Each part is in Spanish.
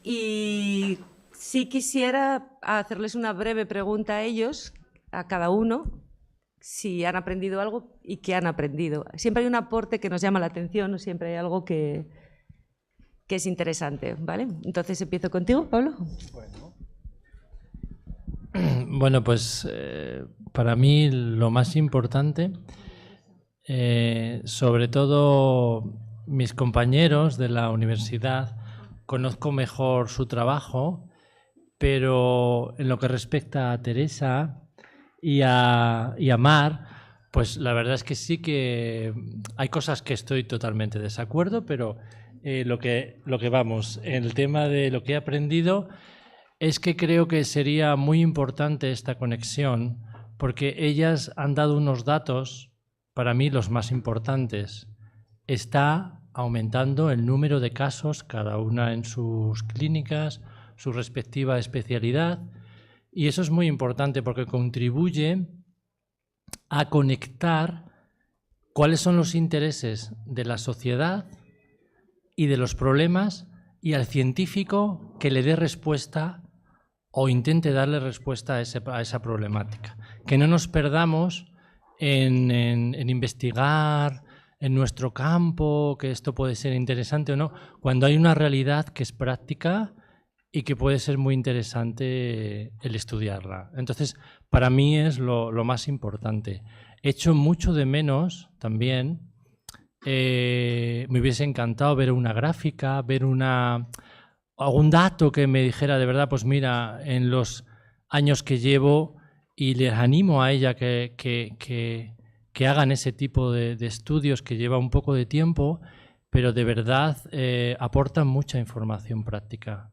Y sí quisiera hacerles una breve pregunta a ellos, a cada uno, si han aprendido algo y qué han aprendido. Siempre hay un aporte que nos llama la atención, o siempre hay algo que es interesante, ¿vale? Entonces empiezo contigo, Pablo. Bueno, pues para mí lo más importante, sobre todo mis compañeros de la universidad, conozco mejor su trabajo, pero en lo que respecta a Teresa y a Mar, pues la verdad es que sí que hay cosas que estoy totalmente de desacuerdo, pero lo que vamos, en el tema de lo que he aprendido es que creo que sería muy importante esta conexión porque ellas han dado unos datos, para mí los más importantes. Está aumentando el número de casos, cada una en sus clínicas, su respectiva especialidad, y eso es muy importante porque contribuye a conectar cuáles son los intereses de la sociedad y de los problemas y al científico que le dé respuesta o intente darle respuesta a esa problemática. Que no nos perdamos en investigar en nuestro campo, que esto puede ser interesante o no, cuando hay una realidad que es práctica y que puede ser muy interesante el estudiarla. Entonces, para mí es lo más importante. Echo mucho de menos también, me hubiese encantado ver una gráfica, ver algún dato que me dijera de verdad, pues mira, en los años que llevo, y les animo a ella que hagan ese tipo de estudios que lleva un poco de tiempo, pero de verdad aportan mucha información práctica.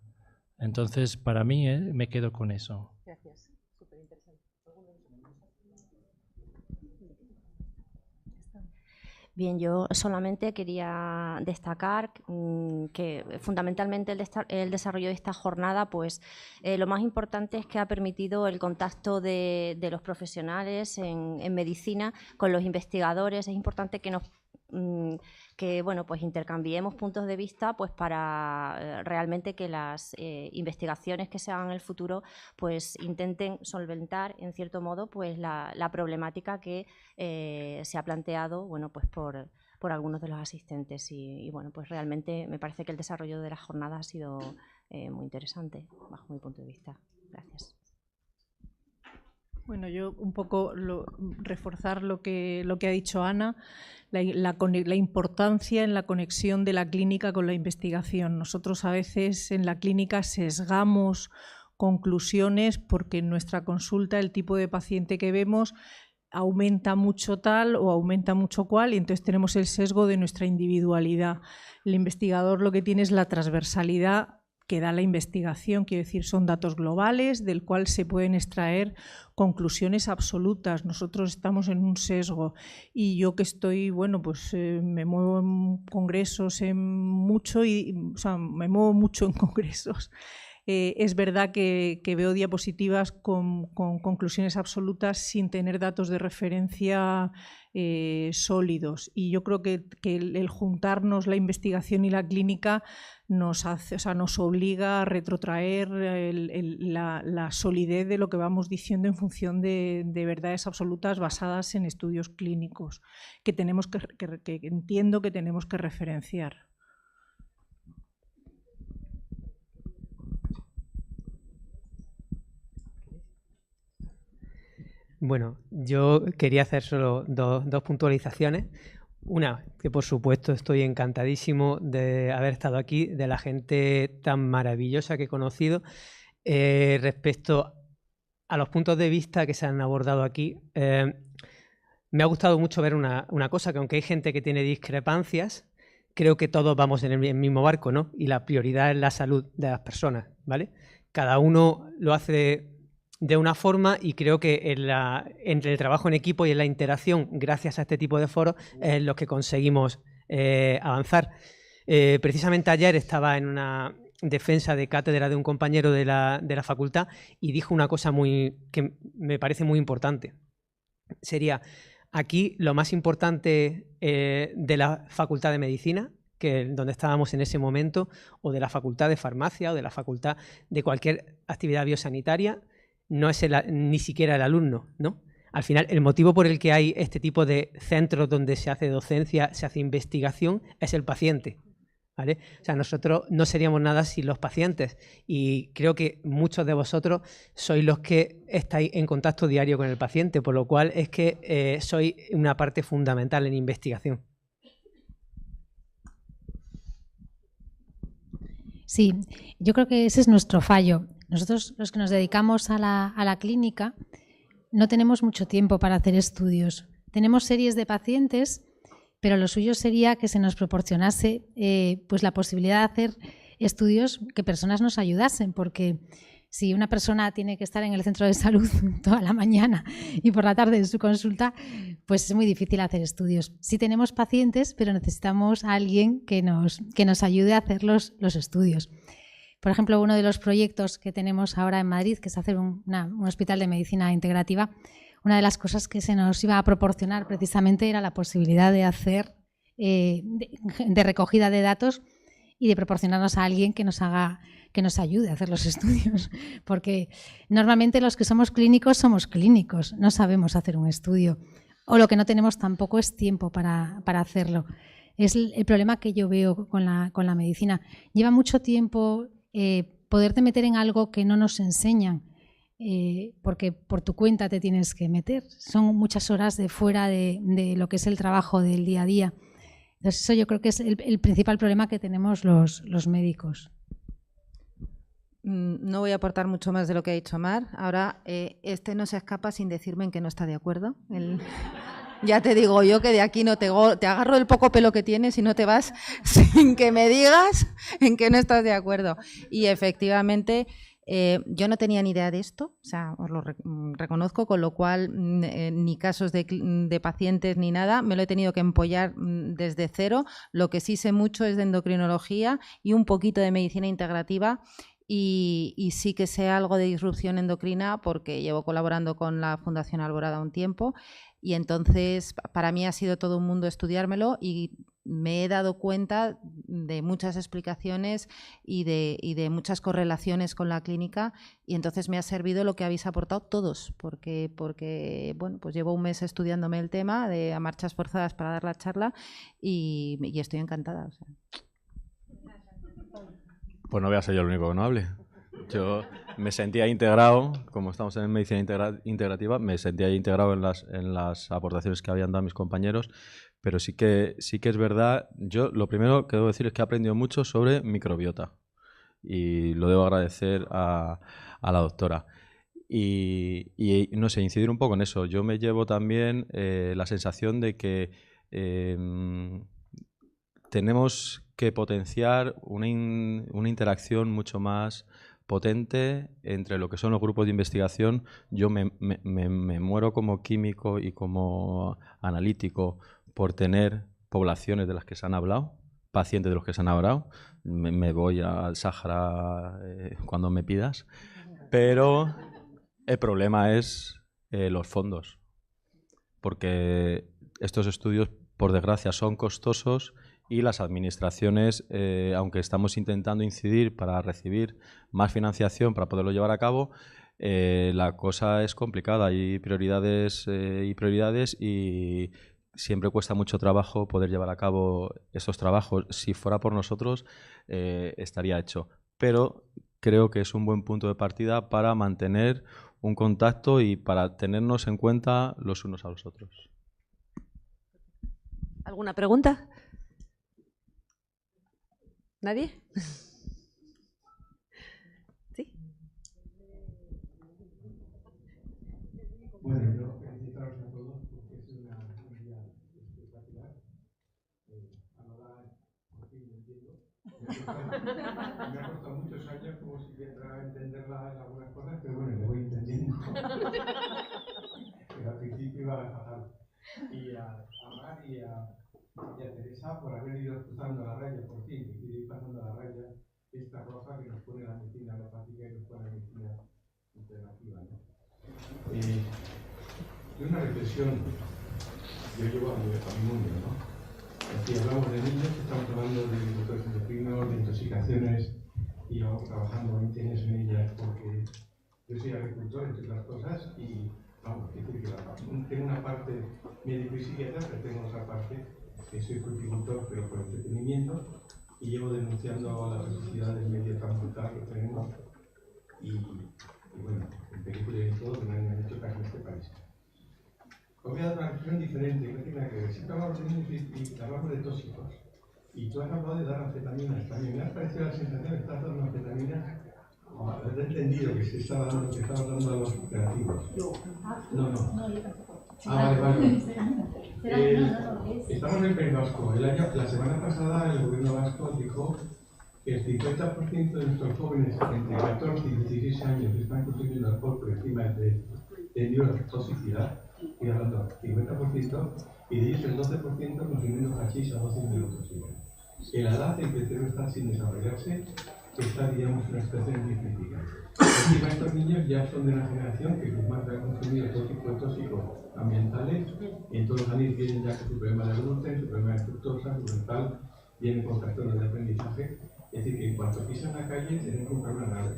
Entonces, para mí, me quedo con eso. Gracias, súper interesante. Bien, yo solamente quería destacar que fundamentalmente el desarrollo de esta jornada, pues lo más importante es que ha permitido el contacto de los profesionales en medicina con los investigadores. Es importante que bueno, pues intercambiemos puntos de vista pues para realmente que las investigaciones que se hagan en el futuro pues intenten solventar en cierto modo pues la problemática que se ha planteado bueno pues por algunos de los asistentes y bueno pues realmente me parece que el desarrollo de la jornada ha sido muy interesante bajo mi punto de vista. Gracias. Bueno, yo un poco reforzar lo que ha dicho Ana, la importancia en la conexión de la clínica con la investigación. Nosotros a veces en la clínica sesgamos conclusiones porque en nuestra consulta el tipo de paciente que vemos aumenta mucho tal o aumenta mucho cual y entonces tenemos el sesgo de nuestra individualidad. El investigador lo que tiene es la transversalidad que da la investigación, quiero decir, son datos globales del cual se pueden extraer conclusiones absolutas. Nosotros estamos en un sesgo y yo que estoy, bueno, pues me muevo en congresos me muevo mucho en congresos. Es verdad que veo diapositivas con conclusiones absolutas sin tener datos de referencia sólidos y yo creo que el juntarnos la investigación y la clínica nos obliga a retrotraer la solidez de lo que vamos diciendo en función de verdades absolutas basadas en estudios clínicos que entiendo que tenemos que referenciar. Bueno, yo quería hacer solo dos puntualizaciones. Una, que por supuesto estoy encantadísimo de haber estado aquí, de la gente tan maravillosa que he conocido. Respecto a los puntos de vista que se han abordado aquí, me ha gustado mucho ver una cosa, que aunque hay gente que tiene discrepancias, creo que todos vamos en el mismo barco, ¿no? Y la prioridad es la salud de las personas, ¿vale? Cada uno lo hace de una forma y creo que entre el trabajo en equipo y en la interacción, gracias a este tipo de foros, es lo que conseguimos avanzar. Precisamente ayer estaba en una defensa de cátedra de un compañero de la facultad y dijo una cosa que me parece muy importante. Sería, aquí lo más importante de la Facultad de Medicina, donde estábamos en ese momento, o de la facultad de farmacia o de la facultad de cualquier actividad biosanitaria, no es ni siquiera el alumno, ¿no? Al final, el motivo por el que hay este tipo de centros donde se hace docencia, se hace investigación, es el paciente, ¿vale? O sea, nosotros no seríamos nada sin los pacientes, y creo que muchos de vosotros sois los que estáis en contacto diario con el paciente, por lo cual es que sois una parte fundamental en investigación. Sí, yo creo que ese es nuestro fallo. Nosotros, los que nos dedicamos a la clínica, no tenemos mucho tiempo para hacer estudios. Tenemos series de pacientes, pero lo suyo sería que se nos proporcionase pues la posibilidad de hacer estudios que personas nos ayudasen, porque si una persona tiene que estar en el centro de salud toda la mañana y por la tarde en su consulta, pues es muy difícil hacer estudios. Sí tenemos pacientes, pero necesitamos a alguien que nos ayude a hacer los estudios. Por ejemplo, uno de los proyectos que tenemos ahora en Madrid, que es hacer un hospital de medicina integrativa, una de las cosas que se nos iba a proporcionar precisamente era la posibilidad de hacer de recogida de datos y de proporcionarnos a alguien que nos ayude a hacer los estudios. Porque normalmente los que somos clínicos, no sabemos hacer un estudio. O lo que no tenemos tampoco es tiempo para hacerlo. Es el problema que yo veo con la medicina. Lleva mucho tiempo poderte meter en algo que no nos enseñan, porque por tu cuenta te tienes que meter. Son muchas horas de fuera de lo que es el trabajo del día a día. Entonces eso yo creo que es el principal problema que tenemos los médicos. No voy a aportar mucho más de lo que ha dicho Mar. Ahora, no se escapa sin decirme en que no está de acuerdo. Ya te digo yo que de aquí no te agarro el poco pelo que tienes y no te vas sin que me digas en que no estás de acuerdo. Y efectivamente, yo no tenía ni idea de esto, o sea, os lo reconozco, con lo cual ni casos de pacientes ni nada, me lo he tenido que empollar desde cero. Lo que sí sé mucho es de endocrinología y un poquito de medicina integrativa. Y sí que sé algo de disrupción endocrina porque llevo colaborando con la Fundación Alborada un tiempo, y entonces para mí ha sido todo un mundo estudiármelo, y me he dado cuenta de muchas explicaciones y de muchas correlaciones con la clínica, y entonces me ha servido lo que habéis aportado todos, porque bueno, pues llevo un mes estudiándome el tema a marchas forzadas para dar la charla y estoy encantada. O sea. Pues no voy a ser yo el único que no hable. Yo me sentía integrado, como estamos en medicina integrativa, me sentía integrado en las aportaciones que habían dado mis compañeros, pero sí que es verdad. Yo lo primero que debo decir es que he aprendido mucho sobre microbiota y lo debo agradecer a la doctora. Y no sé, incidir un poco en eso. Yo me llevo también la sensación de que tenemos que potenciar una interacción mucho más potente entre lo que son los grupos de investigación. Yo me muero como químico y como analítico por tener poblaciones de las que se han hablado, pacientes de los que se han hablado. Me voy al Sáhara cuando me pidas, pero el problema es los fondos, porque estos estudios, por desgracia, son costosos. Y las administraciones, aunque estamos intentando incidir para recibir más financiación para poderlo llevar a cabo, la cosa es complicada. Hay prioridades y siempre cuesta mucho trabajo poder llevar a cabo esos trabajos. Si fuera por nosotros, estaría hecho. Pero creo que es un buen punto de partida para mantener un contacto y para tenernos en cuenta los unos a los otros. ¿Alguna pregunta? ¿Nadie? ¿Sí? Bueno, yo felicitaros a todos porque es un día espectacular. Ahora, por fin lo entiendo. Me ha costado muchos años como si quisiera entenderla en algunas cosas, pero bueno, le voy entendiendo. Pero al principio iba fatal. Y a Mar y a Teresa por haber ido cruzando la raya, por fin, y ir pasando la raya esta roja que nos pone la medicina alopática y nos pone la medicina integrativa, ¿no? Una reflexión, yo llevo a mi mundo, ¿no? Si hablamos de niños, estamos hablando de motores endocrinos, de intoxicaciones, y llevamos trabajando 20 años en ellas porque yo soy agricultor, entre otras cosas, y vamos, tengo una parte médico y psiquiatra, pero tengo otra parte que soy fruticultor, pero por entretenimiento, y llevo denunciando la toxicidad del medio tan brutal que tenemos, y bueno, en películas y todo, que no han hecho caso en este país. Os voy a dar una reflexión diferente, que no tiene nada que ver. Siempre hablamos de niños y hablamos de tóxicos. Y tú has hablado de dar anfetaminas también. Me ha parecido la sensación de estar dando anfetaminas, o haber entendido que se estaba dando, que estabas dando a los operativos. No. Vale. Estamos en el País Vasco. La semana pasada el gobierno vasco dijo que el 50% de nuestros jóvenes entre 14 y 16 años que están consumiendo alcohol por encima de neurotoxicidad, estoy hablando del 50%, y de ellos el 12% consumiendo hachís a 12 minutos. En la edad en que el cerebro está sin desarrollarse, está, digamos, una situación muy crítica. Encima, estos niños ya son de una generación que más han consumido todo tipo de tóxicos ambientales, y en todos los años vienen ya con su problema de gluten, su problema de fructosa, su mental, vienen con trastornos de aprendizaje. Es decir, que en cuanto pisan la calle, tienen que un problema grave.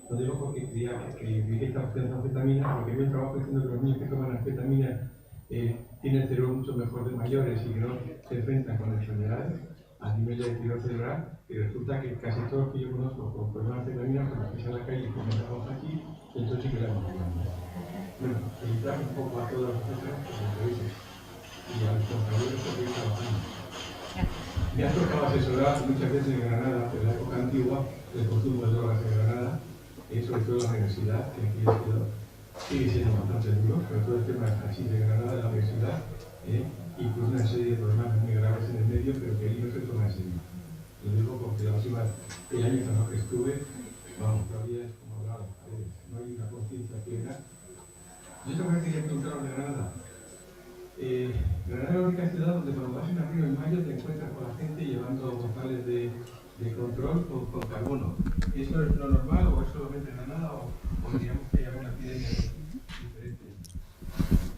Lo digo porque creía que vi que estaba haciendo anfetamina, porque vi un trabajo diciendo que los niños que toman anfetamina tienen el cerebro mucho mejor de mayores y que no se enfrentan con enfermedades a nivel de tiro cerebral, y resulta que casi todos los que yo conozco con problemas de anfetamina, cuando pisan la calle y comentamos aquí, entonces sí que la hemos hablado. Bueno, felicitar un poco a todas las personas que se entrevisten y a los compañeros que están trabajando. Me ha tocado asesorar muchas veces en Granada, en la época antigua, el consumo de drogas en Granada, sobre todo en la universidad, que aquí sigue siendo bastante duro, sobre todo el tema así de Granada, de la universidad, incluso una serie de problemas muy graves en el medio, pero que ahí no se toma en serio. Lo digo porque el año que estuve, vamos, todavía es como hablaba, no hay una conciencia plena. Yo otra vez quería preguntaros de Granada. Granada es la única ciudad donde cuando vas en abril o en mayo te encuentras con la gente llevando bozales de control con carbono. ¿Eso es lo normal o es solamente en Granada o digamos que hay alguna epidemia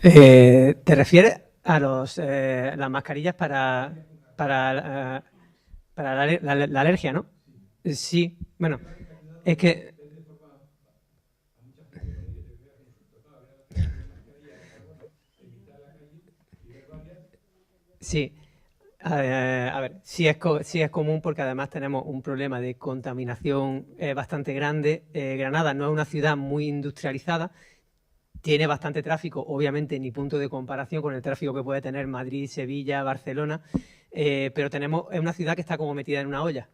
diferente? ¿Te refieres a las mascarillas para la alergia, no? Sí, bueno, es que... Sí, a ver, sí es común porque además tenemos un problema de contaminación bastante grande. Granada no es una ciudad muy industrializada, tiene bastante tráfico, obviamente ni punto de comparación con el tráfico que puede tener Madrid, Sevilla, Barcelona, pero es una ciudad que está como metida en una olla.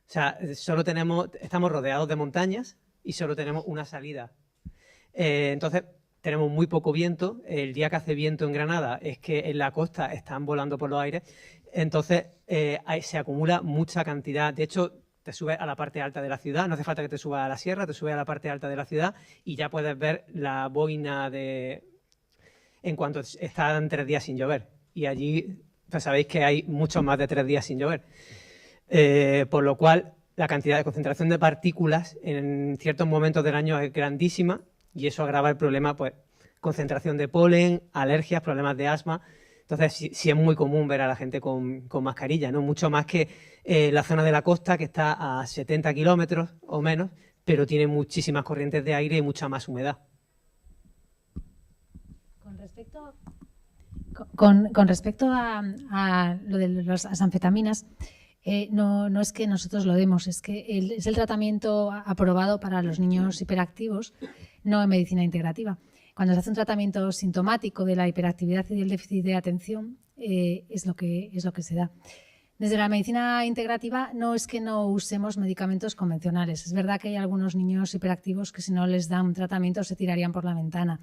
O sea, estamos rodeados de montañas y solo tenemos una salida. Entonces, tenemos muy poco viento. El día que hace viento en Granada es que en la costa están volando por los aires. Entonces, se acumula mucha cantidad. De hecho, te subes a la parte alta de la ciudad. No hace falta que te subas a la sierra, te subes a la parte alta de la ciudad y ya puedes ver la boina en cuanto están 3 días sin llover. Y allí, pues sabéis que hay mucho más de 3 días sin llover. Por lo cual, la cantidad de concentración de partículas en ciertos momentos del año es grandísima. Y eso agrava el problema, pues, concentración de polen, alergias, problemas de asma. Entonces, sí es muy común ver a la gente con mascarilla, ¿no? Mucho más que la zona de la costa, que está a 70 kilómetros o menos, pero tiene muchísimas corrientes de aire y mucha más humedad. Con respecto a lo de las anfetaminas, no es que nosotros lo demos, es que es el tratamiento aprobado para los niños hiperactivos, no en medicina integrativa. Cuando se hace un tratamiento sintomático de la hiperactividad y del déficit de atención, es lo que se da. Desde la medicina integrativa no es que no usemos medicamentos convencionales. Es verdad que hay algunos niños hiperactivos que si no les dan tratamiento se tirarían por la ventana.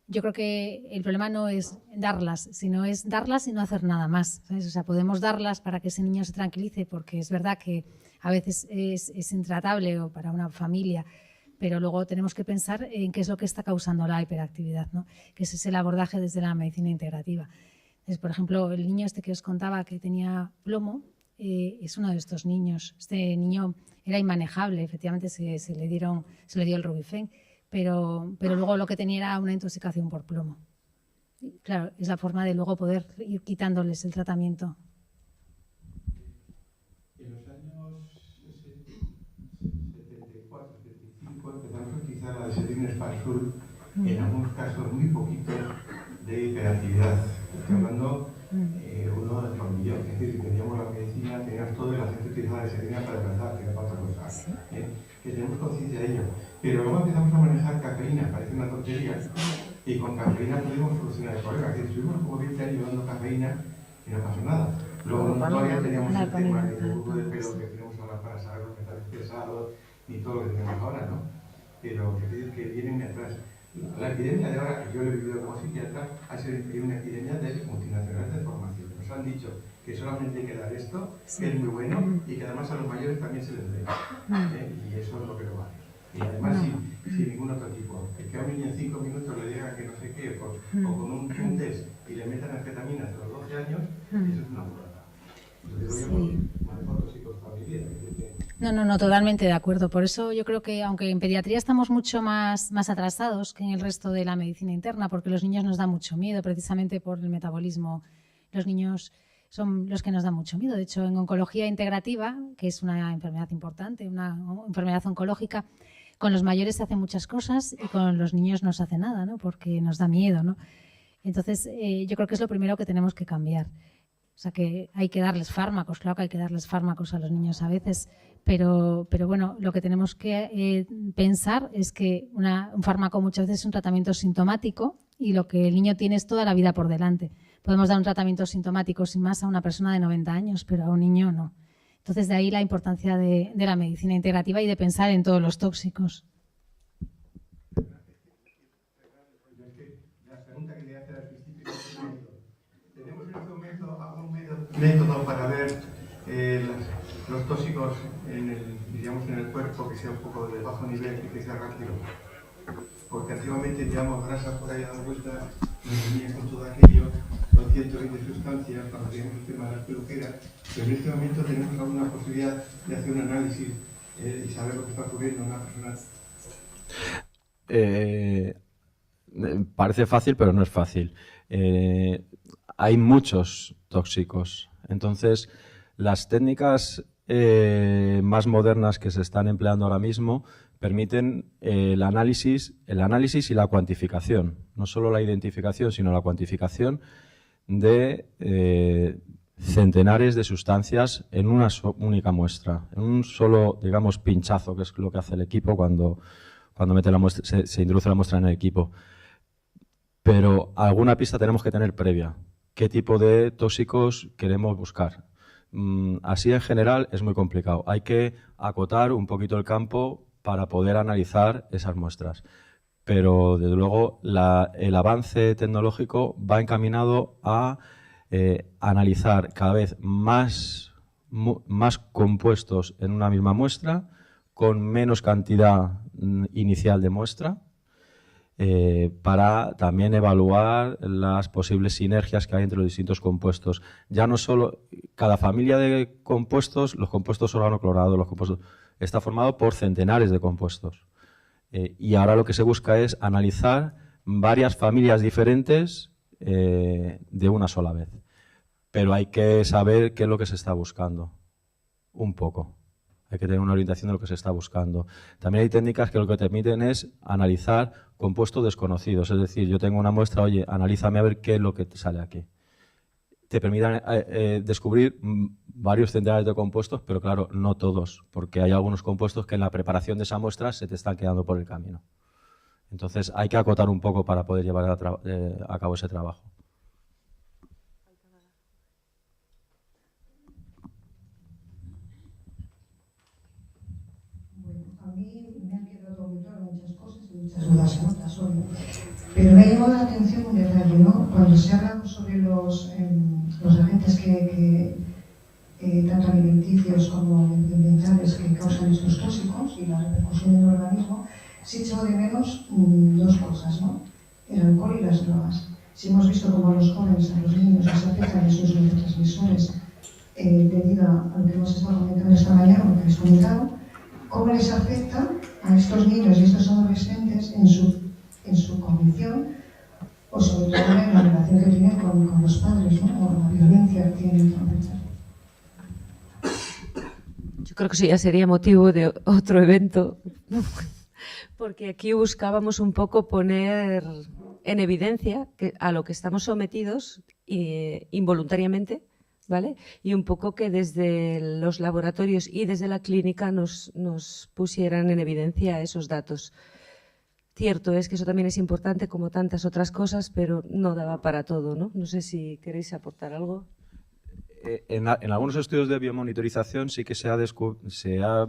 Yo creo que el problema no es darlas, sino es darlas y no hacer nada más, ¿sabes? O sea, podemos darlas para que ese niño se tranquilice, porque es verdad que a veces es intratable o para una familia, pero luego tenemos que pensar en qué es lo que está causando la hiperactividad, ¿no? Que ese es el abordaje desde la medicina integrativa. Entonces, por ejemplo, el niño este que os contaba que tenía plomo es uno de estos niños. Este niño era inmanejable, efectivamente se le dio el Rubifen, pero luego lo que tenía era una intoxicación por plomo. claro, es la forma de luego poder ir quitándoles el tratamiento. En los años 74, 75 empezamos a utilizar la desertina Sparsul en algunos casos muy poquitos de hiperactividad. Estoy hablando uno de por millón. Es decir, teníamos la medicina, teníamos todo y la gente utilizaba la desertina para descansar, que era para otra cosa. Que tenemos conciencia de ello. Pero luego empezamos a manejar cafeína, parece una tontería, y con cafeína pudimos solucionar el problema. Es decir, estuvimos como 20 años llevando cafeína y no pasó nada. Luego todavía teníamos el tema del grupo de pelo que tenemos ahora para saber los metales pesados y todo lo que tenemos ahora, ¿no? Pero que vienen atrás. La epidemia de ahora, que yo lo he vivido como psiquiatra, ha sido una epidemia de multinacionales de formación. Nos han dicho que solamente hay que dar esto, que es muy bueno y que además a los mayores también se les dé. Y eso es lo que lo vale. Y además sin ningún otro tipo. Que a un niño en 5 minutos le digan que no sé qué, o con un test y le metan anfetamina hasta los 12 años, eso es una burrada. Lo digo yo porque manejo tóxicos toda mi vida. No, totalmente de acuerdo. Por eso yo creo que, aunque en pediatría estamos mucho más atrasados que en el resto de la medicina interna, porque los niños nos dan mucho miedo, precisamente por el metabolismo. Los niños son los que nos dan mucho miedo. De hecho, en oncología integrativa, que es una enfermedad importante, una enfermedad oncológica, con los mayores se hacen muchas cosas y con los niños no se hace nada, ¿no? Porque nos da miedo, ¿no? Entonces, yo creo que es lo primero que tenemos que cambiar. O sea, que hay que darles fármacos, claro que hay que darles fármacos a los niños a veces, pero bueno, lo que tenemos que pensar es que un fármaco muchas veces es un tratamiento sintomático y lo que el niño tiene es toda la vida por delante. Podemos dar un tratamiento sintomático sin más a una persona de 90 años, pero a un niño no. Entonces, de ahí la importancia de la medicina integrativa y de pensar en todos los tóxicos. La pregunta que le hace al principio es ¿tenemos en este momento algún método para ver los tóxicos en el cuerpo que sea un poco de bajo nivel y que sea rápido? Porque antiguamente teníamos grasa por ahí dando vueltas, nos venía con todo aquello, con 120 sustancias, cuando teníamos el tema de las peluqueras, pero en este momento tenemos alguna posibilidad de hacer un análisis y saber lo que está ocurriendo en una persona. Parece fácil, pero no es fácil. Hay muchos tóxicos. Entonces, las técnicas más modernas que se están empleando ahora mismo permiten el análisis y la cuantificación. No solo la identificación, sino la cuantificación de centenares de sustancias en una única muestra, en un solo, digamos, pinchazo, que es lo que hace el equipo cuando mete la muestra, se introduce la muestra en el equipo. Pero alguna pista tenemos que tener previa. ¿Qué tipo de tóxicos queremos buscar? Así en general es muy complicado. Hay que acotar un poquito el campo para poder analizar esas muestras. Pero, desde luego, el avance tecnológico va encaminado a analizar cada vez más compuestos en una misma muestra, con menos cantidad inicial de muestra, para también evaluar las posibles sinergias que hay entre los distintos compuestos. Ya no solo cada familia de compuestos, los compuestos organoclorados, los compuestos, está formado por centenares de compuestos. Y ahora lo que se busca es analizar varias familias diferentes de una sola vez. Pero hay que saber qué es lo que se está buscando, un poco. Hay que tener una orientación de lo que se está buscando. También hay técnicas que lo que te permiten es analizar compuestos desconocidos. Es decir, yo tengo una muestra, oye, analízame a ver qué es lo que te sale aquí. Te permiten descubrir varios centenares de compuestos, pero claro, no todos, porque hay algunos compuestos que en la preparación de esa muestra se te están quedando por el camino. Entonces hay que acotar un poco para poder llevar a cabo ese trabajo. Muchas dudas notas hoy, pero me ha llamado la atención un detalle, ¿no? Cuando se habla sobre los agentes tanto alimenticios como ambientales que causan estos tóxicos y la repercusión en el organismo, sí echo de menos dos cosas, ¿no? El alcohol y las drogas. Si hemos visto cómo a los jóvenes, a los niños, les afectan esos neurotransmisores debido a lo que hemos estado comentando esta mañana, lo que habéis comentado, cómo les afecta a estos niños y estos adolescentes en su cognición o sobre todo en la relación que tienen con los padres, ¿no? O la violencia que tienen que enfrentar. Yo creo que eso ya sería motivo de otro evento, porque aquí buscábamos un poco poner en evidencia a lo que estamos sometidos involuntariamente, ¿vale? Y un poco que desde los laboratorios y desde la clínica nos pusieran en evidencia esos datos. Cierto es que eso también es importante como tantas otras cosas, pero no daba para todo, ¿no? No sé si queréis aportar algo. En algunos estudios de biomonitorización sí que se ha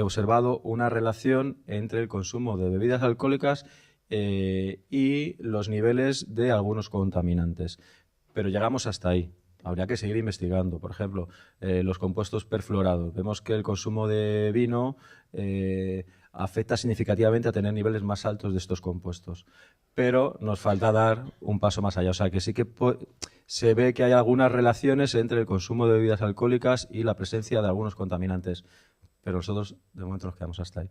observado una relación entre el consumo de bebidas alcohólicas y los niveles de algunos contaminantes. Pero llegamos hasta ahí. Habría que seguir investigando. Por ejemplo, los compuestos perfluorados. Vemos que el consumo de vino afecta significativamente a tener niveles más altos de estos compuestos. Pero nos falta dar un paso más allá. O sea, que sí que se ve que hay algunas relaciones entre el consumo de bebidas alcohólicas y la presencia de algunos contaminantes. Pero nosotros, de momento, nos quedamos hasta ahí.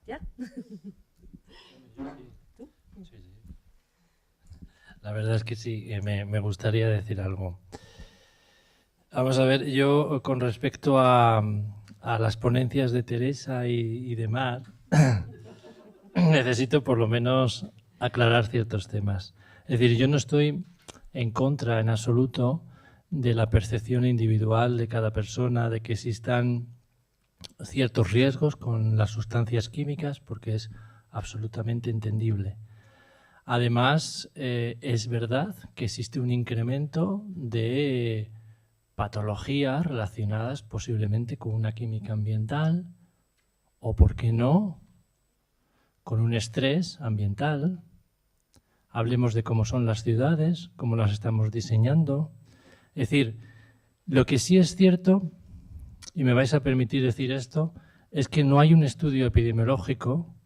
¿Ya? La verdad es que sí, me gustaría decir algo. Vamos a ver, yo con respecto a las ponencias de Teresa y de Mar, necesito por lo menos aclarar ciertos temas. Es decir, yo no estoy en contra en absoluto de la percepción individual de cada persona, de que existan ciertos riesgos con las sustancias químicas, porque es absolutamente entendible. Además, es verdad que existe un incremento de patologías relacionadas posiblemente con una química ambiental o, ¿por qué no?, con un estrés ambiental. Hablemos de cómo son las ciudades, cómo las estamos diseñando. Es decir, lo que sí es cierto, y me vais a permitir decir esto, es que no hay un estudio epidemiológico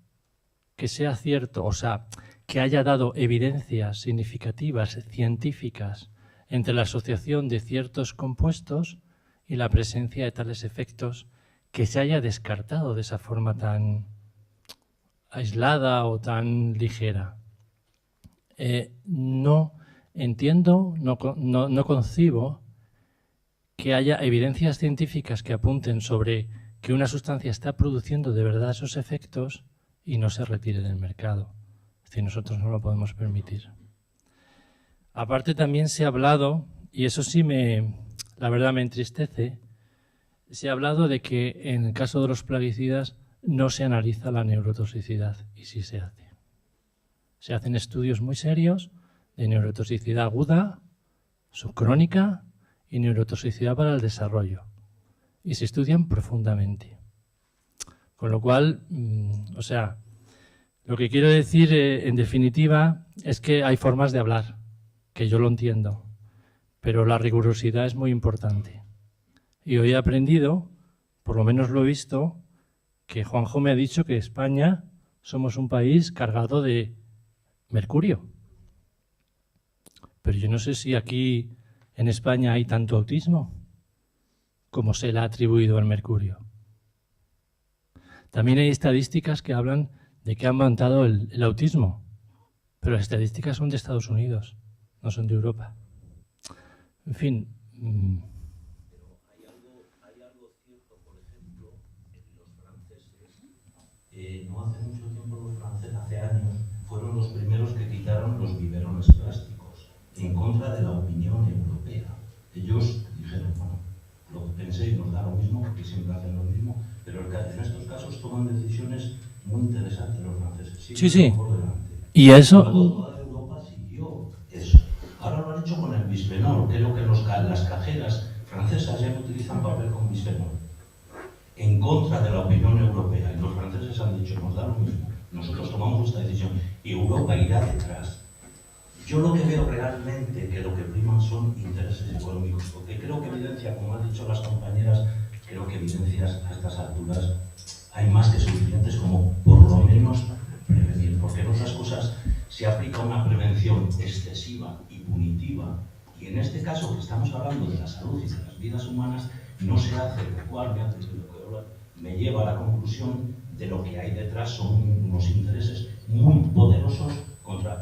que sea cierto, o sea, que haya dado evidencias significativas científicas entre la asociación de ciertos compuestos y la presencia de tales efectos, que se haya descartado de esa forma tan aislada o tan ligera. No entiendo, no concibo que haya evidencias científicas que apunten sobre que una sustancia está produciendo de verdad esos efectos y no se retire del mercado. Es decir, nosotros no lo podemos permitir. Aparte también se ha hablado, y eso sí la verdad me entristece, se ha hablado de que en el caso de los plaguicidas no se analiza la neurotoxicidad, y sí se hace. Se hacen estudios muy serios de neurotoxicidad aguda, subcrónica y neurotoxicidad para el desarrollo, y se estudian profundamente. Con lo cual, o sea, lo que quiero decir en definitiva es que hay formas de hablar, que yo lo entiendo, pero la rigurosidad es muy importante. Y hoy he aprendido, por lo menos lo he visto, que Juanjo me ha dicho que España somos un país cargado de mercurio. Pero yo no sé si aquí en España hay tanto autismo como se le ha atribuido al mercurio. También hay estadísticas que hablan de que ha aumentado el autismo, pero las estadísticas son de Estados Unidos, no son de Europa. En fin. Hay algo cierto, por ejemplo, en los franceses. No hace mucho tiempo los franceses, hace años, fueron los primeros que quitaron los biberones plásticos en contra de la opinión europea. Ellos dijeron, bueno, lo que penséis nos da lo mismo, porque siempre hacen lo mismo, pero en estos casos toman decisiones muy interesantes los franceses. Sí. Por delante. Y eso... Luego toda Europa siguió eso. Ahora lo han hecho con el bisfenol. Creo que las cajeras francesas ya no utilizan papel con bisfenol. En contra de la opinión europea. Y los franceses han dicho, nos da lo mismo. Nosotros tomamos esta decisión. Y Europa irá detrás. Yo lo que veo realmente que lo que priman son intereses económicos. Porque creo que evidencia, como han dicho las compañeras, creo que evidencias a estas alturas hay más que suficientes como por lo menos prevenir. Porque en otras cosas se aplica una prevención excesiva y punitiva, y en este caso que estamos hablando de la salud y de las vidas humanas, no se hace, lo cual me hace me lleva a la conclusión de lo que hay detrás son unos intereses muy poderosos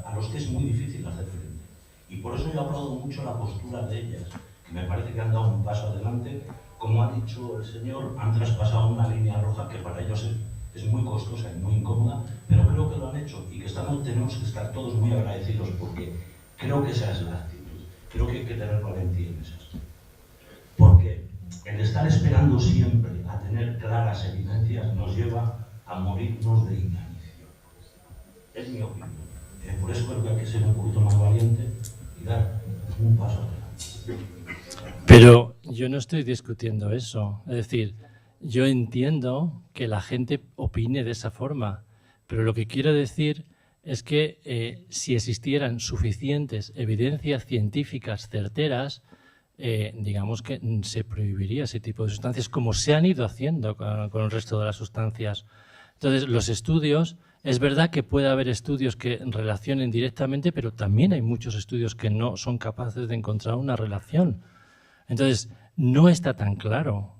a los que es muy difícil hacer frente. Y por eso yo aplaudo mucho la postura de ellas, que me parece que han dado un paso adelante. Como ha dicho el señor, han traspasado una línea roja que para ellos es muy costosa y muy incómoda, pero creo que lo han hecho y que tenemos que estar todos muy agradecidos, porque creo que esa es la actitud. Creo que hay que tener valentía en esas. Porque el estar esperando siempre a tener claras evidencias nos lleva a morirnos de inanición. Es mi opinión. Por eso creo que hay que ser un poquito más valiente y dar un paso adelante. Pero yo no estoy discutiendo eso. Es decir, yo entiendo que la gente opine de esa forma, pero lo que quiero decir es que si existieran suficientes evidencias científicas certeras, digamos que se prohibiría ese tipo de sustancias, como se han ido haciendo con el resto de las sustancias. Entonces, los estudios, es verdad que puede haber estudios que relacionen directamente, pero también hay muchos estudios que no son capaces de encontrar una relación. Entonces, no está tan claro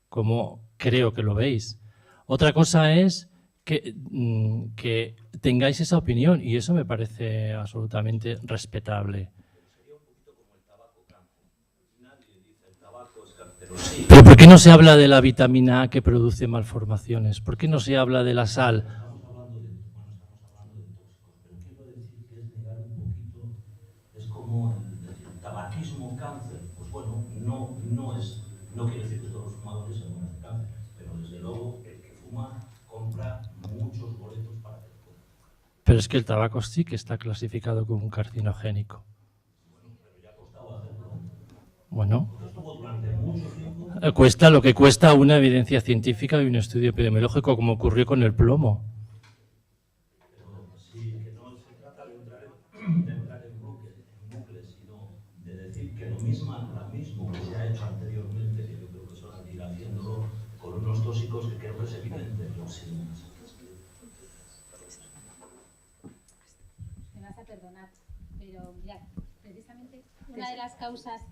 como creo que lo veis. Otra cosa es que tengáis esa opinión, y eso me parece absolutamente respetable. Pero ¿por qué no se habla de la vitamina A que produce malformaciones? ¿Por qué no se habla de la sal? Estamos hablando de tóxicos, pero quiero decir que es negar un poquito, es como decir, tabaquismo, cáncer. Pues bueno, no quiere decir que todos los fumadores se mueran de cáncer, pero desde luego el que fuma compra muchos boletos para que fume. Pero es que el tabaco sí que está clasificado como un carcinogénico. Bueno, pero ya ha costado hacerlo. Bueno. Estuvo durante mucho tiempo. Cuesta lo que cuesta una evidencia científica y un estudio epidemiológico, como ocurrió con el plomo. Pero sí, que no se trata de entrar en bucles, sino de decir que lo mismo que se ha hecho anteriormente, que yo creo que son ir haciéndolo con unos tóxicos que creo que es evidente. No sé. Me vas a perdonar, pero mirad, precisamente una de las causas...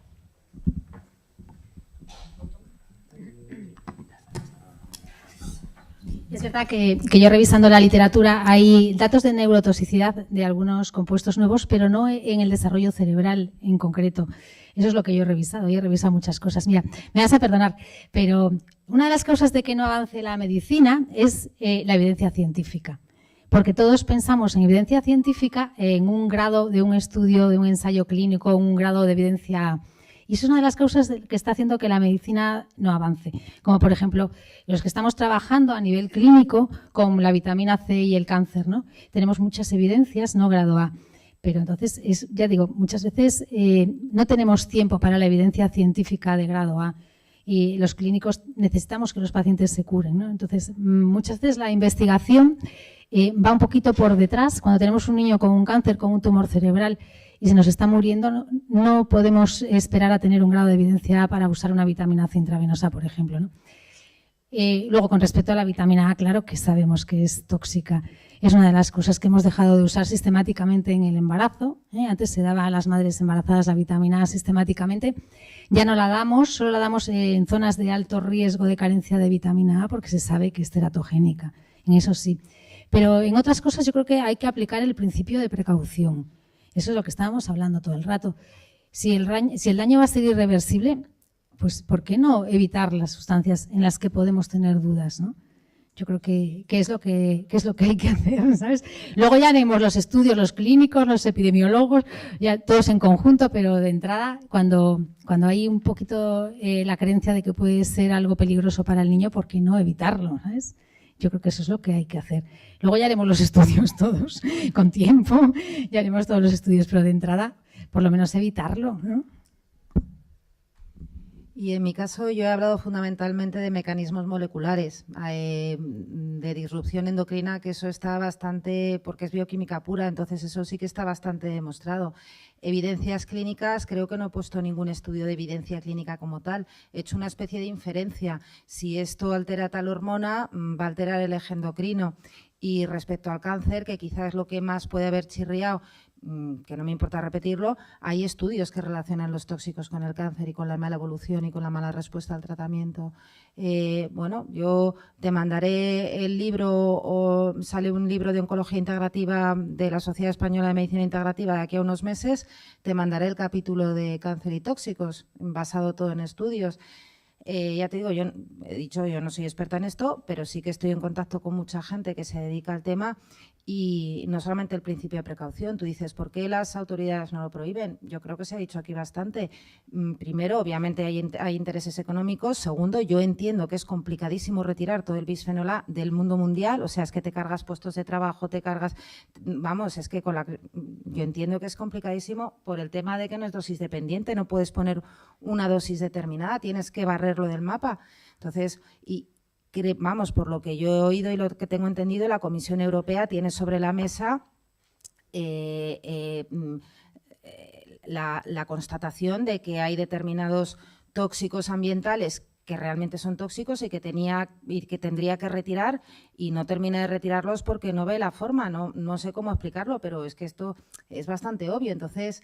Es verdad que yo revisando la literatura hay datos de neurotoxicidad de algunos compuestos nuevos, pero no en el desarrollo cerebral en concreto. Eso es lo que yo he revisado. Yo he revisado muchas cosas. Mira, me vas a perdonar, pero una de las causas de que no avance la medicina es la evidencia científica. Porque todos pensamos en evidencia científica en un grado de un estudio, de un ensayo clínico, un grado de evidencia. Y eso es una de las causas que está haciendo que la medicina no avance. Como, por ejemplo, los que estamos trabajando a nivel clínico con la vitamina C y el cáncer, ¿no? Tenemos muchas evidencias, no grado A. Pero entonces, ya digo, muchas veces no tenemos tiempo para la evidencia científica de grado A. Y los clínicos necesitamos que los pacientes se curen, ¿no? Entonces, muchas veces la investigación va un poquito por detrás. Cuando tenemos un niño con un cáncer, con un tumor cerebral, y se nos está muriendo, no podemos esperar a tener un grado de evidencia A para usar una vitamina C intravenosa, por ejemplo, ¿no? Luego, con respecto a la vitamina A, claro que sabemos que es tóxica. Es una de las cosas que hemos dejado de usar sistemáticamente en el embarazo. Antes se daba a las madres embarazadas la vitamina A sistemáticamente. Ya no la damos, solo la damos en zonas de alto riesgo de carencia de vitamina A porque se sabe que es teratogénica. En eso sí. Pero en otras cosas yo creo que hay que aplicar el principio de precaución. Eso es lo que estábamos hablando todo el rato. Si el daño va a ser irreversible, pues ¿por qué no evitar las sustancias en las que podemos tener dudas, ¿no? Yo creo que es lo que hay que hacer, ¿sabes? Luego ya haremos los estudios, los clínicos, los epidemiólogos, ya todos en conjunto, pero de entrada, cuando hay un poquito la creencia de que puede ser algo peligroso para el niño, ¿por qué no evitarlo, ¿sabes? Yo creo que eso es lo que hay que hacer. Luego ya haremos los estudios todos, con tiempo, ya haremos todos los estudios, pero de entrada, por lo menos evitarlo, ¿no? Y en mi caso yo he hablado fundamentalmente de mecanismos moleculares, de disrupción endocrina, que eso está bastante, porque es bioquímica pura, entonces eso sí que está bastante demostrado. Evidencias clínicas, creo que no he puesto ningún estudio de evidencia clínica como tal. He hecho una especie de inferencia. Si esto altera tal hormona, va a alterar el eje endocrino. Y respecto al cáncer, que quizás es lo que más puede haber chirriado, que no me importa repetirlo, hay estudios que relacionan los tóxicos con el cáncer y con la mala evolución y con la mala respuesta al tratamiento. Bueno, yo te mandaré el libro, o sale un libro de oncología integrativa de la Sociedad Española de Medicina Integrativa de aquí a unos meses, te mandaré el capítulo de cáncer y tóxicos, basado todo en estudios. Ya te digo, yo he dicho, yo no soy experta en esto, pero sí que estoy en contacto con mucha gente que se dedica al tema, y no solamente el principio de precaución. Tú dices, ¿por qué las autoridades no lo prohíben? Yo creo que se ha dicho aquí bastante. Primero, obviamente hay intereses económicos. Segundo, yo entiendo que es complicadísimo retirar todo el bisfenol A del mundo mundial. O sea, es que te cargas puestos de trabajo, te cargas... Vamos, es que yo entiendo que es complicadísimo por el tema de que no es dosis dependiente. No puedes poner una dosis determinada, tienes que barrerlo del mapa. Entonces, vamos, por lo que yo he oído y lo que tengo entendido, la Comisión Europea tiene sobre la mesa la constatación de que hay determinados tóxicos ambientales que realmente son tóxicos y que tendría que retirar, y no termina de retirarlos porque no ve la forma. No sé cómo explicarlo, pero es que esto es bastante obvio. Entonces,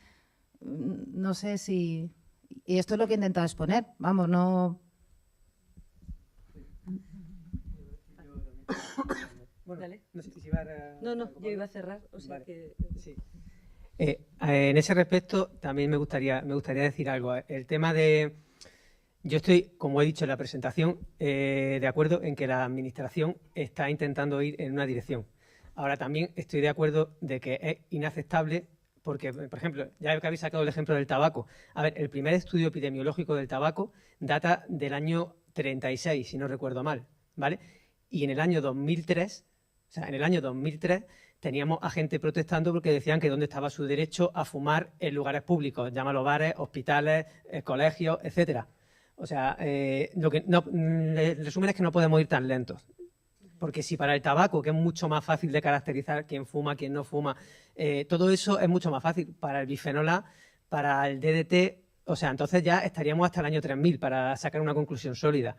no sé si... Y esto es lo que he intentado exponer. Vamos, no... Bueno, Dale. no sé si iba a... No, yo iba a cerrar. O sea vale. que... Sí. En ese respecto también me gustaría decir algo. El tema de... Yo estoy, como he dicho en la presentación, de acuerdo en que la Administración está intentando ir en una dirección. Ahora también estoy de acuerdo de que es inaceptable porque, por ejemplo, ya que habéis sacado el ejemplo del tabaco. A ver, el primer estudio epidemiológico del tabaco data del año 36, si no recuerdo mal, ¿vale? Y en el año 2003, teníamos a gente protestando porque decían que dónde estaba su derecho a fumar en lugares públicos, llámalo bares, hospitales, colegios, etcétera. O sea, el resumen es que no podemos ir tan lentos. Porque si para el tabaco, que es mucho más fácil de caracterizar quién fuma, quién no fuma, todo eso es mucho más fácil. Para el bisfenol A, para el DDT, o sea, entonces ya estaríamos hasta el año 3000 para sacar una conclusión sólida.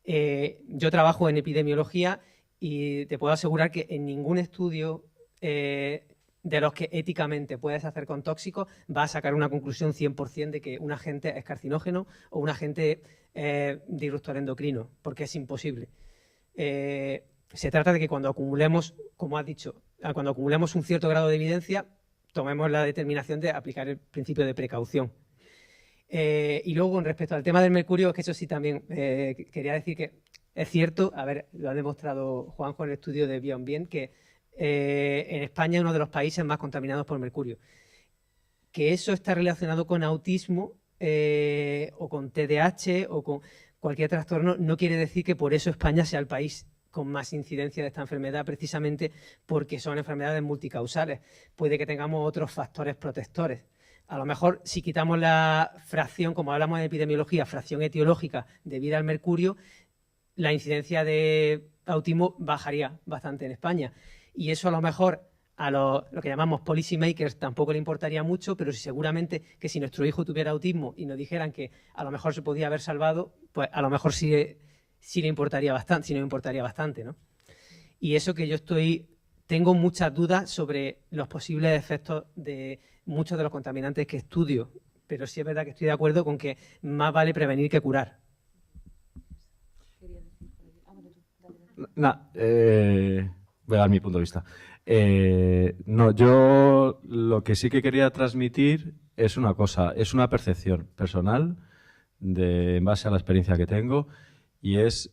Yo trabajo en epidemiología y te puedo asegurar que en ningún estudio de los que éticamente puedes hacer con tóxicos va a sacar una conclusión 100% de que un agente es carcinógeno o un agente disruptor endocrino, porque es imposible. Se trata de que cuando acumulemos, como has dicho, cuando acumulemos un cierto grado de evidencia, tomemos la determinación de aplicar el principio de precaución. Y luego, con respecto al tema del mercurio, que eso sí también quería decir que es cierto, a ver, lo ha demostrado Juanjo en el estudio de Bien Bien, que en España es uno de los países más contaminados por mercurio. Que eso está relacionado con autismo o con TDAH o con cualquier trastorno, no quiere decir que por eso España sea el país con más incidencia de esta enfermedad, precisamente porque son enfermedades multicausales. Puede que tengamos otros factores protectores. A lo mejor, si quitamos la fracción, como hablamos en epidemiología, fracción etiológica debida al mercurio, la incidencia de autismo bajaría bastante en España. Y eso a lo mejor a lo que llamamos policy makers tampoco le importaría mucho, pero seguramente que si nuestro hijo tuviera autismo y nos dijeran que a lo mejor se podía haber salvado, pues a lo mejor sí le importaría bastante, sí nos importaría bastante, ¿no? Y eso que yo tengo muchas dudas sobre los posibles efectos de muchos de los contaminantes que estudio, pero sí es verdad que estoy de acuerdo con que más vale prevenir que curar. Voy a dar mi punto de vista. No, yo lo que sí que quería transmitir es una cosa, es una percepción personal en base a la experiencia que tengo, y es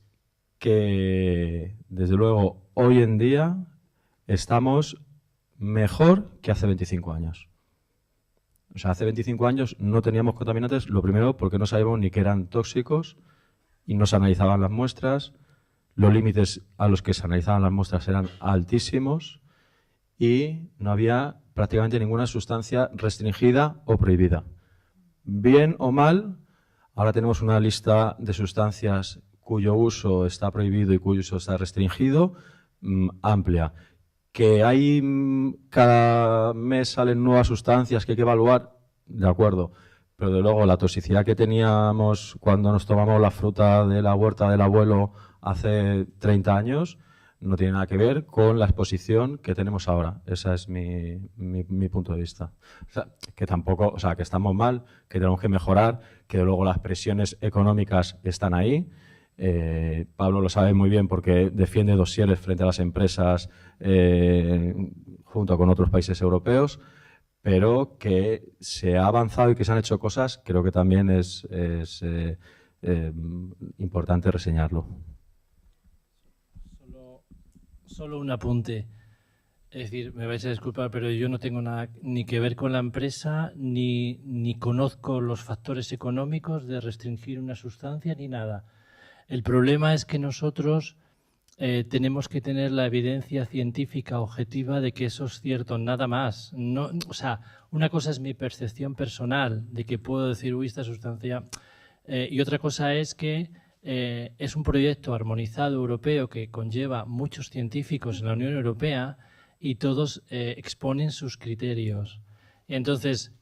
que, desde luego, hoy en día estamos mejor que hace 25 años. O sea, hace 25 años no teníamos contaminantes, lo primero porque no sabíamos ni que eran tóxicos y no se analizaban las muestras, los límites a los que se analizaban las muestras eran altísimos y no había prácticamente ninguna sustancia restringida o prohibida. Bien o mal, ahora tenemos una lista de sustancias cuyo uso está prohibido y cuyo uso está restringido, amplia. Que cada mes salen nuevas sustancias que hay que evaluar, de acuerdo, pero de luego la toxicidad que teníamos cuando nos tomamos la fruta de la huerta del abuelo hace 30 años no tiene nada que ver con la exposición que tenemos ahora. Ese es mi punto de vista. O sea, que tampoco, o sea, que estamos mal, que tenemos que mejorar, que luego las presiones económicas están ahí. Pablo lo sabe muy bien porque defiende dosieres frente a las empresas junto con otros países europeos, pero que se ha avanzado y que se han hecho cosas, creo que también es importante reseñarlo. Solo un apunte. Es decir, me vais a disculpar, pero yo no tengo nada ni que ver con la empresa, ni conozco los factores económicos de restringir una sustancia, ni nada. El problema es que nosotros tenemos que tener la evidencia científica objetiva de que eso es cierto, nada más. No, o sea, una cosa es mi percepción personal de que puedo decir, uy, esta sustancia... y otra cosa es que es un proyecto armonizado europeo que conlleva muchos científicos en la Unión Europea y todos exponen sus criterios. Entonces,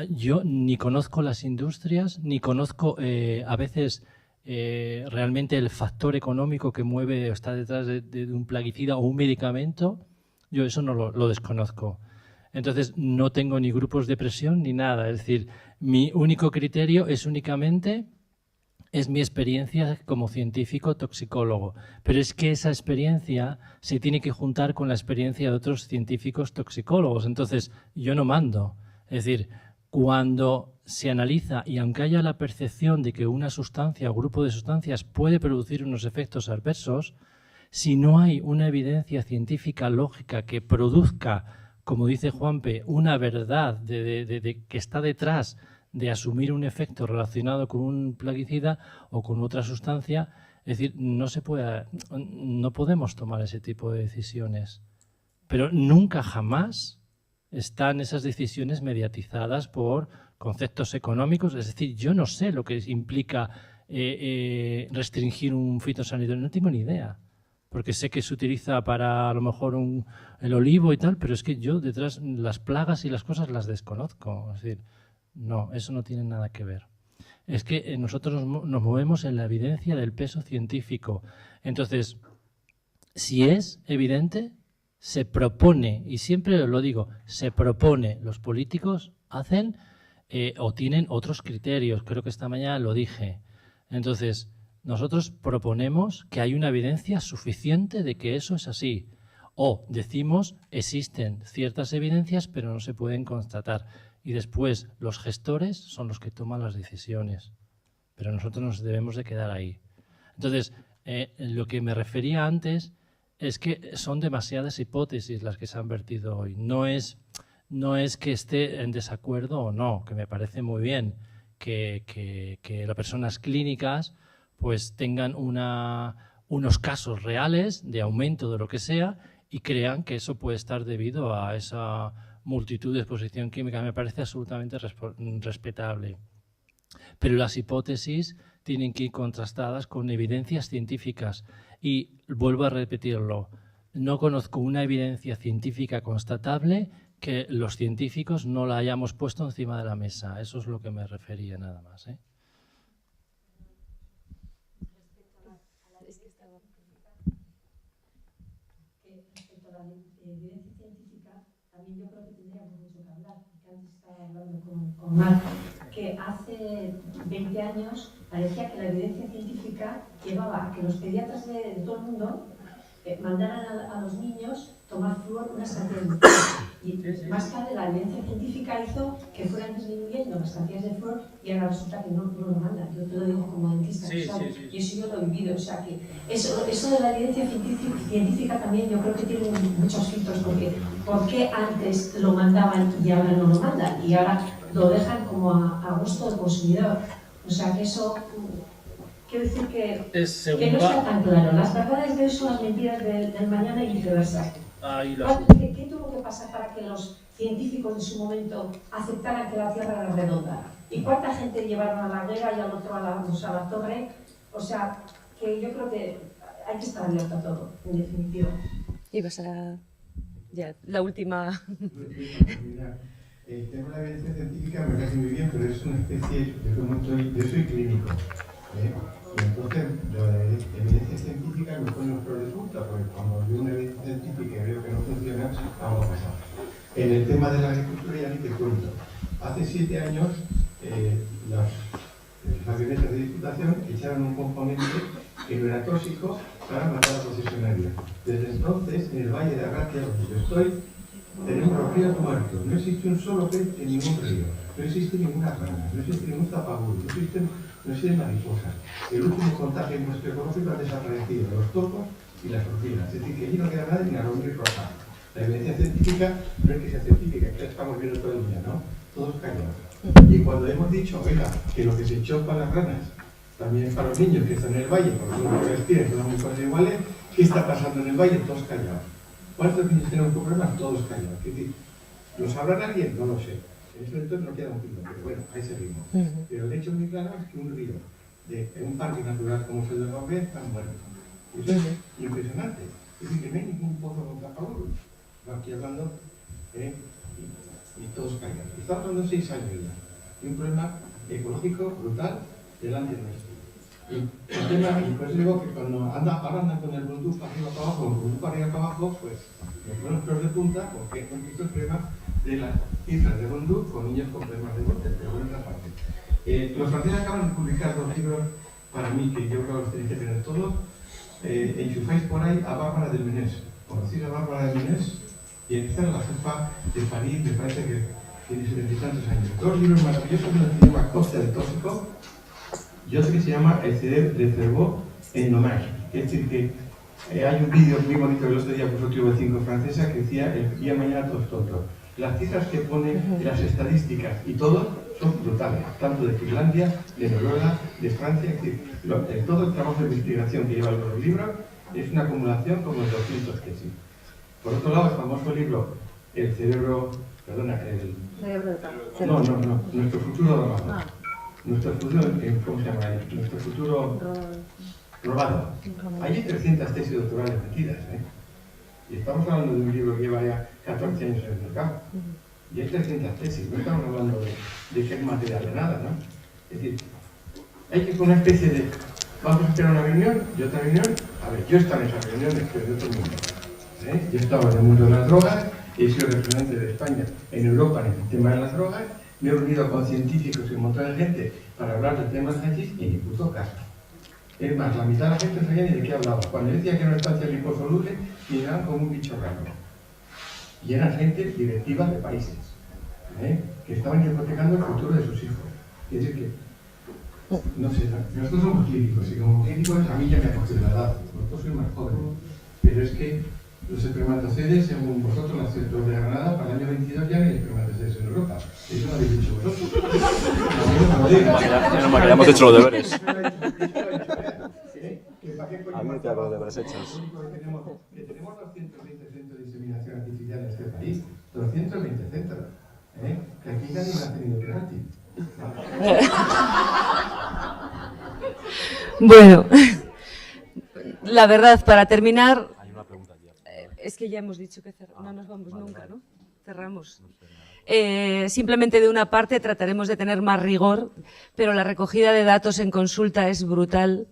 yo ni conozco las industrias, ni conozco a veces realmente el factor económico que mueve o está detrás de un plaguicida o un medicamento. Yo eso no lo desconozco. Entonces, no tengo ni grupos de presión ni nada. Es decir, mi único criterio es únicamente... es mi experiencia como científico toxicólogo, pero es que esa experiencia se tiene que juntar con la experiencia de otros científicos toxicólogos. Entonces, yo no mando. Es decir, cuando se analiza y aunque haya la percepción de que una sustancia o grupo de sustancias puede producir unos efectos adversos, si no hay una evidencia científica lógica que produzca, como dice Juanpe, una verdad de que está detrás de asumir un efecto relacionado con un plaguicida o con otra sustancia, es decir, no podemos tomar ese tipo de decisiones. Pero nunca jamás están esas decisiones mediatizadas por conceptos económicos. Es decir, yo no sé lo que implica restringir un fitosanitario, no tengo ni idea. Porque sé que se utiliza para a lo mejor el olivo y tal, pero es que yo detrás las plagas y las cosas las desconozco. Es decir, no, eso no tiene nada que ver. Es que nosotros nos movemos en la evidencia del peso científico. Entonces, si es evidente, se propone, y siempre lo digo, se propone, los políticos hacen o tienen otros criterios. Creo que esta mañana lo dije. Entonces, nosotros proponemos que hay una evidencia suficiente de que eso es así. O decimos, existen ciertas evidencias, pero no se pueden constatar. Y después los gestores son los que toman las decisiones. Pero nosotros nos debemos de quedar ahí. Entonces, lo que me refería antes es que son demasiadas hipótesis las que se han vertido hoy. No es que esté en desacuerdo o no, que me parece muy bien que las personas clínicas pues tengan unos casos reales de aumento de lo que sea y crean que eso puede estar debido a esa multitud de exposición química. Me parece absolutamente respetable. Pero las hipótesis tienen que ir contrastadas con evidencias científicas. Y vuelvo a repetirlo, no conozco una evidencia científica constatable que los científicos no la hayamos puesto encima de la mesa. Eso es lo que me refería nada más, ¿eh? Respecto a la evidencia científica, también yo creo que tendríamos mucho que hablar, porque antes estaba hablando con Marc, que hace 20 años parecía que la evidencia científica llevaba a que los pediatras de todo el mundo mandaran a los niños tomar flúor unas cantidades de flúor. Y más tarde la evidencia científica hizo que fueran disminuyendo las cantidades de flúor y ahora resulta que no lo mandan. Yo te lo digo como dentista, ¿sabes? Y eso yo lo he vivido. O sea que eso de la evidencia científica también yo creo que tiene muchos filtros, porque ¿por qué antes lo mandaban y ahora no lo mandan? Y ahora lo dejan como a gusto del consumidor. O sea que eso... Quiero decir que no está tan claro. Las verdades de hoy son las mentiras del mañana y viceversa. ¿Qué tuvo que pasar para que los científicos de su momento aceptaran que la Tierra era redonda? ¿Y cuánta gente llevaron a la hoguera y al otro a la torre? O sea, que yo creo que hay que estar abierto a todo, en definitiva. Y vas a... ya, la última... El tema de la evidencia científica me parece muy bien, pero es una especie... Yo soy clínico. Y entonces, la evidencia científica me pone los pelos de punta, porque cuando veo una evidencia científica y veo que no funciona, vamos a pasar. En el tema de la agricultura ya ni te cuento. Hace 7 años, las avionetas de diputación echaron un componente que no era tóxico para matar a concesionarios. Desde entonces, en el Valle de Arratia, donde yo estoy, tenemos los ríos muertos. No existe un solo pez en ningún río. No existe ninguna rana, no existe ningún zapaguro, no existen mariposas. El último contagio nuestro ecológico ha desaparecido, los topos y las ortigas. Es decir, que allí no queda nada ni la lombriz roja. La evidencia científica no es que sea científica, que la estamos viendo todo el día, ¿no? Todos callados. Y cuando hemos dicho, oiga, que lo que se echó para las ranas, también para los niños que están en el valle, porque los que respiran son muy cosas iguales, ¿qué está pasando en el valle? Todos callados. ¿Cuántos niños tenemos problemas? Todos callados. Es decir, ¿lo sabrán alguien? No lo sé. En este momento no queda un kilo, pero bueno, ahí seguimos. Pero el hecho muy claro es que un río en un parque natural como es el de Gombe está muerto. Eso es impresionante. Es decir, que no hay ningún pozo con tapadura. Aquí hablando, y todos callados. Estamos hablando de 6 años ya. Y un problema ecológico brutal delante nuestro. Y el tema, y por eso digo que cuando ahora andan con el Bluetooth para arriba para abajo, el Bluetooth para arriba para abajo, pues me ponen los pelos de punta porque hemos visto el problema de las cifras de Bluetooth con niños con problemas de muerte, pero bueno, otra parte. Los franceses acaban de publicar 2 libros para mí, que yo creo que los tenéis que tener todos. Enchufáis por ahí a Bárbara del Menés. ¿Conocéis a Bárbara del Menés? Y esta es la jefa de París, me parece que tiene 70 y tantos años. 2 libros maravillosos, uno que se llama Costa del Tóxico y otro que se llama El cerveau endommage. Es decir, que hay un vídeo muy bonito del otro día por otro vecino francesa que decía el día de mañana todos tontos. Las cifras que pone, las estadísticas y todo son brutales, tanto de Finlandia, de Noruega, de Francia, es decir, todo el trabajo de investigación que llevan los libros es una acumulación como de 200 tesis. Por otro lado, el famoso libro El cerebro, perdona, el cerebro de cáncer. No, nuestro futuro robado. Nuestro futuro, ¿cómo se llama? Nuestro futuro robado. Hay 300 tesis doctorales metidas, Y estamos hablando de un libro que lleva ya 14 años en el mercado. Y hay 300 tesis, no estamos hablando de que es material de nada, ¿no? Es decir, hay que con una especie de, vamos a hacer una reunión y otra reunión. A ver, yo he estado en esas reuniones, pero de otro mundo. Yo he estado en el mundo de las drogas, he sido representante de España en Europa en el tema de las drogas, me he reunido con científicos y un montón de gente para hablar del tema del hachís y ni puto caso. Es más, la mitad de la gente no sabía ni de qué hablaba. Cuando yo decía que era una estancia liposoluble, miraban como un bicho raro. Y eran gente directiva de países, que estaban hipotecando el futuro de sus hijos. Es decir que, no sé, nosotros somos clínicos, y como clínicos a mí ya me ha cogido la edad, vosotros sois más jóvenes, pero es que los espermatozoides, según vosotros, los centros de Granada, para el año 22 ya no hay espermatozoides en Europa. Eso lo habéis dicho vosotros. Ya hemos hecho los deberes. A mí te hago los deberes hechos. Que tenemos 220 centros de diseminación artificial en este país. 220 centros. Que aquí nadie lo ha tenido gratis. Bueno, la verdad, para terminar, es que ya hemos dicho que no nos vamos nunca, ¿no? Cerramos. Simplemente de una parte trataremos de tener más rigor, pero la recogida de datos en consulta es brutal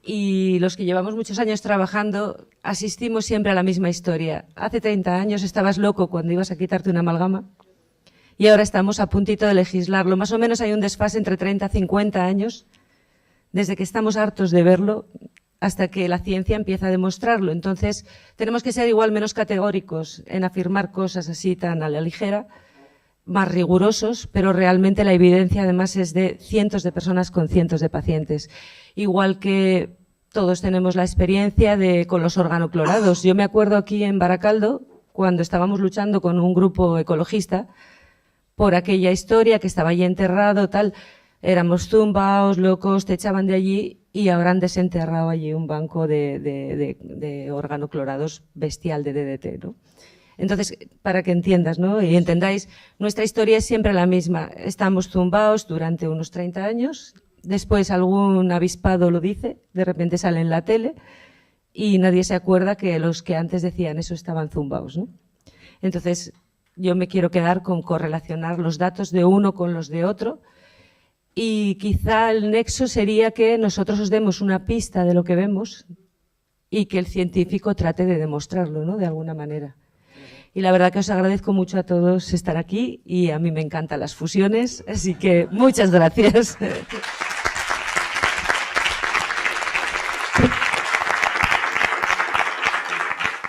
y los que llevamos muchos años trabajando asistimos siempre a la misma historia. Hace 30 años estabas loco cuando ibas a quitarte una amalgama y ahora estamos a puntito de legislarlo. Más o menos hay un desfase entre 30 y 50 años desde que estamos hartos de verlo hasta que la ciencia empieza a demostrarlo. Entonces, tenemos que ser igual menos categóricos en afirmar cosas así tan a la ligera, más rigurosos, pero realmente la evidencia además es de cientos de personas con cientos de pacientes. Igual que todos tenemos la experiencia con los organoclorados. Yo me acuerdo aquí en Baracaldo, cuando estábamos luchando con un grupo ecologista por aquella historia que estaba allí enterrado, tal, éramos zumbaos, locos, te echaban de allí y ahora han desenterrado allí un banco de organoclorados bestial de DDT, ¿no? Entonces, para que entiendas, ¿no? Y entendáis, nuestra historia es siempre la misma. Estamos zumbaos durante unos 30 años, después algún avispado lo dice, de repente sale en la tele y nadie se acuerda que los que antes decían eso estaban zumbaos, ¿no? Entonces, yo me quiero quedar con correlacionar los datos de uno con los de otro Y quizá el nexo sería que nosotros os demos una pista de lo que vemos y que el científico trate de demostrarlo, ¿no? De alguna manera. Y la verdad que os agradezco mucho a todos estar aquí y a mí me encantan las fusiones, así que muchas gracias.